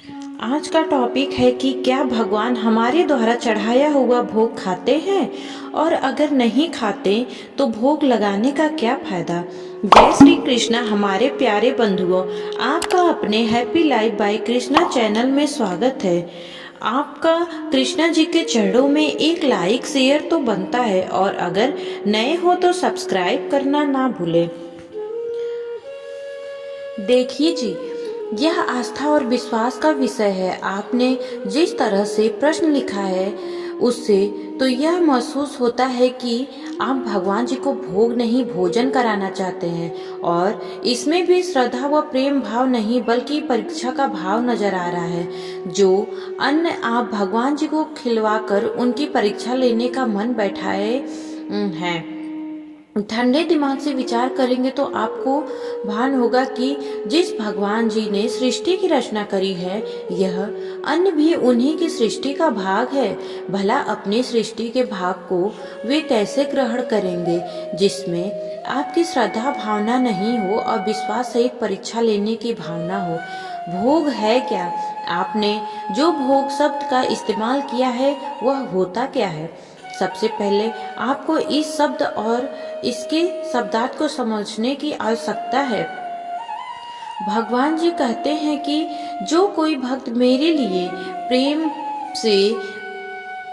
आज का टॉपिक है कि क्या भगवान हमारे द्वारा चढ़ाया हुआ भोग खाते हैं, और अगर नहीं खाते तो भोग लगाने का क्या फायदा। जय श्री कृष्णा हमारे प्यारे बंधुओं, आपका अपने happy life by Krishna channel में स्वागत है। आपका कृष्णा जी के चरणों में एक लाइक शेयर तो बनता है, और अगर नए हो तो सब्सक्राइब करना ना भूलें। देखिए जी, यह आस्था और विश्वास का विषय है। आपने जिस तरह से प्रश्न लिखा है उससे तो यह महसूस होता है कि आप भगवान जी को भोग नहीं भोजन कराना चाहते हैं, और इसमें भी श्रद्धा व प्रेम भाव नहीं बल्कि परीक्षा का भाव नजर आ रहा है। जो अन्न आप भगवान जी को खिलवाकर उनकी परीक्षा लेने का मन बैठाए हैं। ठंडे दिमाग से विचार करेंगे तो आपको भान होगा कि जिस भगवान जी ने सृष्टि की रचना करी है, यह अन्न भी उन्हीं की सृष्टि का भाग है। भला अपनी सृष्टि के भाग को वे कैसे ग्रहण करेंगे जिसमें आपकी श्रद्धा भावना नहीं हो और विश्वास सहित परीक्षा लेने की भावना हो। भोग है क्या? आपने जो भोग शब्द का इस्तेमाल किया है वह होता क्या है? सबसे पहले आपको इस शब्द और इसके शब्दार्थ को समझने की आवश्यकता है। भगवान जी कहते हैं कि जो कोई भक्त मेरे लिए प्रेम से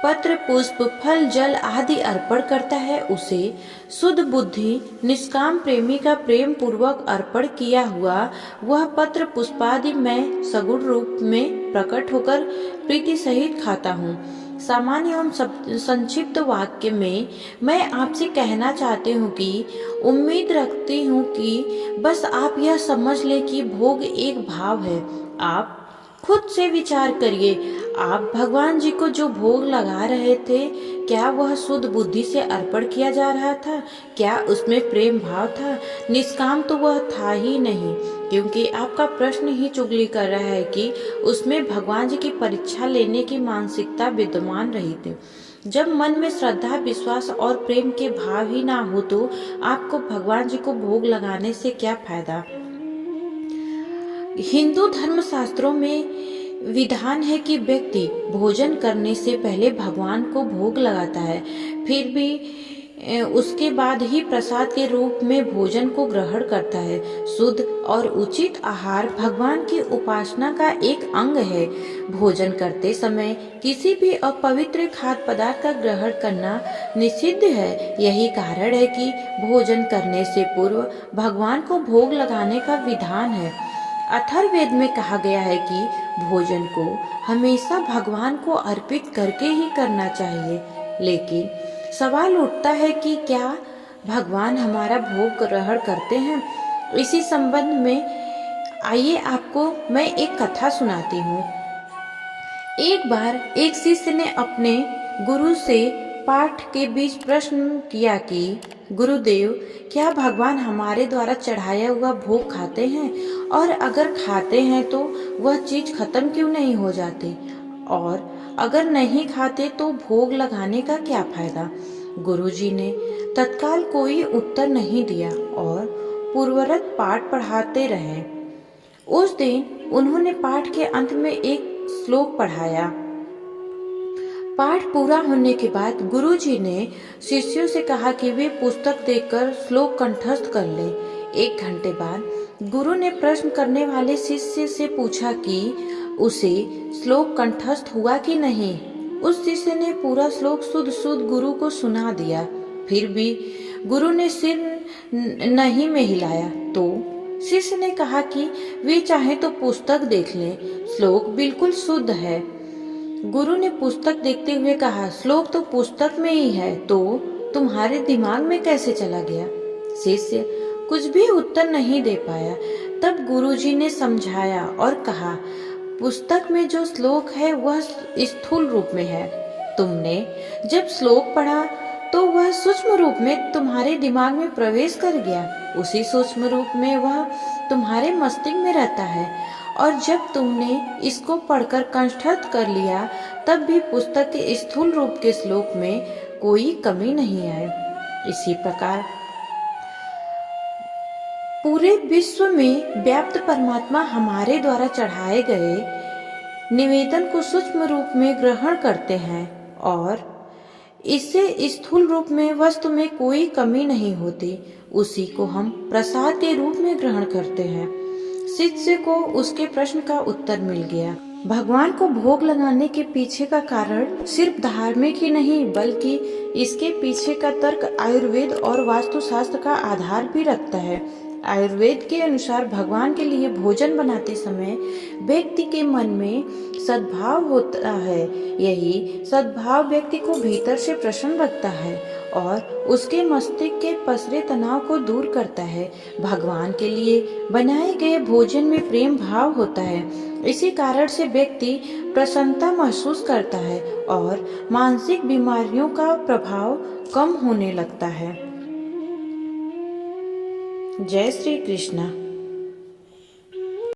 पत्र पुष्प फल जल आदि अर्पण करता है, उसे शुद्ध बुद्धि निष्काम प्रेमी का प्रेम पूर्वक अर्पण किया हुआ वह पत्र पुष्पादि मैं सगुण रूप में प्रकट होकर प्रीति सहित खाता हूँ। सामान्य एवं संक्षिप्त वाक्य में मैं आपसे कहना चाहती हूँ कि उम्मीद रखती हूँ कि बस आप यह समझ ले कि भोग एक भाव है। आप खुद से विचार करिए, आप भगवान जी को जो भोग लगा रहे थे, क्या वह शुद्ध बुद्धि से अर्पण किया जा रहा था? क्या उसमें प्रेम भाव था? निष्काम तो वह था ही नहीं, क्योंकि आपका प्रश्न ही चुगली कर रहा है कि उसमें भगवान जी की परीक्षा लेने की मानसिकता विद्यमान रही थी। जब मन में श्रद्धा विश्वास और प्रेम के भाव ही ना हो तो आपको भगवान जी को भोग लगाने से क्या फायदा। हिंदू धर्म शास्त्रों में विधान है कि व्यक्ति भोजन करने से पहले भगवान को भोग लगाता है, फिर भी उसके बाद ही प्रसाद के रूप में भोजन को ग्रहण करता है। शुद्ध और उचित आहार भगवान की उपासना का एक अंग है। भोजन करते समय किसी भी अपवित्र खाद्य पदार्थ का ग्रहण करना निषिद्ध है। यही कारण है कि भोजन करने से पूर्व भगवान को भोग लगाने का विधान है। अथर्ववेद में कहा गया है कि भोजन को हमेशा भगवान को अर्पित करके ही करना चाहिए। लेकिन सवाल उठता है कि क्या भगवान हमारा भोग ग्रहण करते हैं? इसी संबंध में आइए आपको मैं एक कथा सुनाती हूँ। एक बार एक शिष्य ने अपने गुरु से पाठ के बीच प्रश्न किया कि गुरुदेव, क्या भगवान हमारे द्वारा चढ़ाया हुआ भोग खाते हैं, और अगर खाते हैं तो वह चीज खत्म क्यों नहीं हो जाती, और अगर नहीं खाते तो भोग लगाने का क्या फायदा। गुरुजी ने तत्काल कोई उत्तर नहीं दिया और पूर्ववत पाठ पढ़ाते रहे। उस दिन उन्होंने पाठ के अंत में एक श्लोक पढ़ाया। पाठ पूरा होने के बाद गुरुजी ने शिष्यों से कहा कि वे पुस्तक देखकर श्लोक कंठस्थ कर लें। 1 घंटे बाद गुरु ने प्रश्न करने वाले शिष्य से पूछा कि उसे श्लोक कंठस्थ हुआ कि नहीं। उस शिष्य ने पूरा श्लोक शुद्ध शुद्ध गुरु को सुना दिया। फिर भी गुरु ने सिर नहीं में हिलाया तो शिष्य ने कहा कि वे चाहे तो पुस्तक देख लें, श्लोक बिल्कुल शुद्ध है। गुरु ने पुस्तक देखते हुए कहा, श्लोक तो पुस्तक में ही है, तो तुम्हारे दिमाग में कैसे चला गया? शिष्य कुछ भी उत्तर नहीं दे पाया। तब गुरुजी ने समझाया और कहा, पुस्तक में जो श्लोक है वह स्थूल रूप में है। तुमने जब श्लोक पढ़ा तो वह सूक्ष्म रूप में तुम्हारे दिमाग में प्रवेश कर गया। उसी सूक्ष्म रूप में वह तुम्हारे मस्तिष्क में रहता है, और जब तुमने इसको पढ़कर कंठस्थ कर लिया तब भी पुस्तक के स्थूल रूप के श्लोक में कोई कमी नहीं आई। इसी प्रकार पूरे विश्व में व्याप्त परमात्मा हमारे द्वारा चढ़ाए गए निवेदन को सूक्ष्म रूप में ग्रहण करते हैं और इससे स्थूल रूप में वस्तु में कोई कमी नहीं होती, उसी को हम प्रसाद के रूप में ग्रहण करते हैं। शिष्य को उसके प्रश्न का उत्तर मिल गया। भगवान को भोग लगाने के पीछे का कारण सिर्फ धार्मिक ही नहीं, बल्कि इसके पीछे का तर्क आयुर्वेद और वास्तुशास्त्र का आधार भी रखता है। आयुर्वेद के अनुसार भगवान के लिए भोजन बनाते समय व्यक्ति के मन में सद्भाव होता है। यही सद्भाव व्यक्ति को भीतर से प्रसन्न रखता है और उसके मस्तिष्क के पसरे तनाव को दूर करता है। भगवान के लिए बनाए गए भोजन में प्रेम भाव होता है। इसी कारण से व्यक्ति प्रसन्नता महसूस करता है और मानसिक बीमारियों का प्रभाव कम होने लगता है। जय श्री कृष्ण।